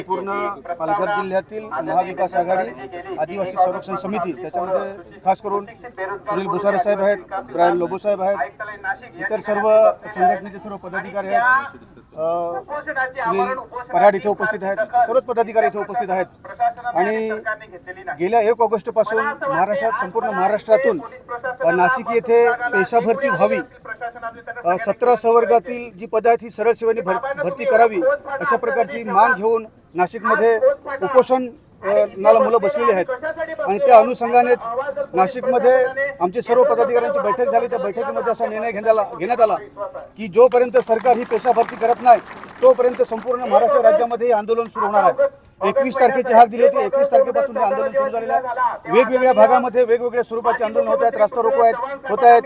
पूर्ण पालघर जिल्ह्यातील महाविकास आघाडी आदिवासी संरक्षण समिती त्याच्यामध्ये खास करून सुनील भुसारे साहेब आहेत, ब्रायन लोबो साहेब आहेत, इतर सर्व संघटनेचे सर्व पदाधिकारी आहेत, सुनील कराड इथे उपस्थित आहेत, सर्वच पदाधिकारी इथे उपस्थित आहेत। आणि गेल्या 1 ऑगस्टपासून महाराष्ट्रात संपूर्ण महाराष्ट्रातून नाशिक येथे पेशा भरती व्हावी, 17 संवर्गातील जी पदं आहेत ही सरळ सेवेने भरती करावी अशा प्रकारची माग घेऊन नाशिकमध्ये उपोषणाला मुलं बसलेली आहेत। आणि त्या अनुषंगानेच नाशिकमध्ये आमची सर्व पदाधिकाऱ्यांची बैठक झाली। त्या बैठकीमध्ये असा निर्णय घेण्यात आला की जोपर्यंत सरकार ही पेशा भरती करत नाही तोपर्यंत संपूर्ण महाराष्ट्र राज्यामध्ये हे आंदोलन सुरू होणार आहे। 21 तारखेची हाक दिली होती। 21 तारखेपासून हे आंदोलन सुरू झालेलं आहे। वेगवेगळ्या भागामध्ये वेगवेगळ्या स्वरूपाचे आंदोलन होत आहेत, रास्ता रोको होत आहेत,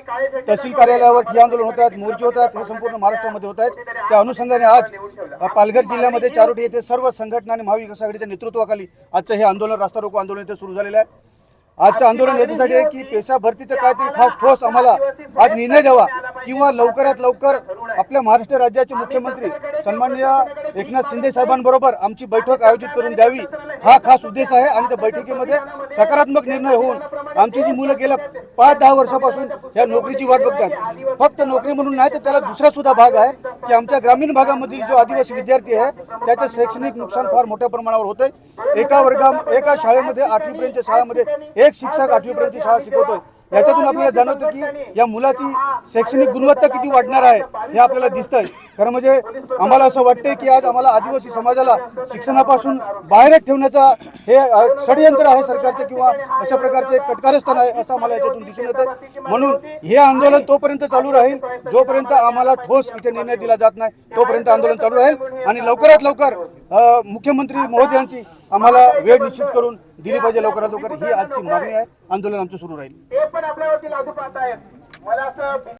तहसील कार्यालयावर ठिय्या आंदोलन होत आहेत, मोर्चे होत आहेत, हे संपूर्ण महाराष्ट्रामध्ये होत आहेत। त्या अनुषंगाने आज पालघर जिल्ह्यामध्ये चारोटी येथे सर्व संघटना आणि महाविकास आघाडीच्या नेतृत्वाखाली आजचं हे आंदोलन, रास्ता रोको आंदोलन इथे सुरू झालेलं आहे। आजचं आंदोलन याच्यासाठी आहे की पेशा भरतीचं काहीतरी खास ठोस आम्हाला आज निर्णय द्यावा किंवा लवकरात लवकर आपल्या महाराष्ट्र राज्याचे मुख्यमंत्री सन्माननीय एकनाथ शिंदे साहेबांबरोबर आमची बैठक आयोजित करून द्यावी, हा खास उद्देश आहे। आणि त्या बैठकीमध्ये सकारात्मक निर्णय होऊन आमची जी मुलं गेल्या 5-10 वर्षापासून या नोकरीची वाट बघतात, फक्त नोकरी म्हणून नाही तर त्याला दुसरा सुद्धा भाग आहे की आमच्या ग्रामीण भागामधील जो आदिवासी विद्यार्थी आहे त्याचं शैक्षणिक नुकसान फार मोठ्या प्रमाणावर होतंय। एका शाळेमध्ये 8वी पर्यंतच्या शाळेमध्ये एक शिक्षक 8वी पर्यंतची शाळा शिकवतोय। याच्यातून आपल्याला जाणवतं की या मुलाची शैक्षणिक गुणवत्ता किती वाढणार आहे हे आपल्याला दिसतंय। खरं म्हणजे आम्हाला असं वाटतंय की आज आम्हाला आदिवासी समाजाला शिक्षणापासून बाहेर ठेवण्याचा हे षडयंत्र आहे सरकारचं किंवा अशा प्रकारचे कटकारस्थान आहे असं आम्हाला याच्यातून दिसून येतं। म्हणून हे आंदोलन तोपर्यंत चालू राहील जोपर्यंत आम्हाला ठोस इथे निर्णय दिला जात नाही, तोपर्यंत आंदोलन चालू राहील। आणि लवकरात लवकर मुख्यमंत्री महोदयांची आम्हाला वेळ निश्चित करून दिली पाहिजे लवकरात लवकर, ही आजची मागणी आहे। आंदोलन आमचं सुरू राहील।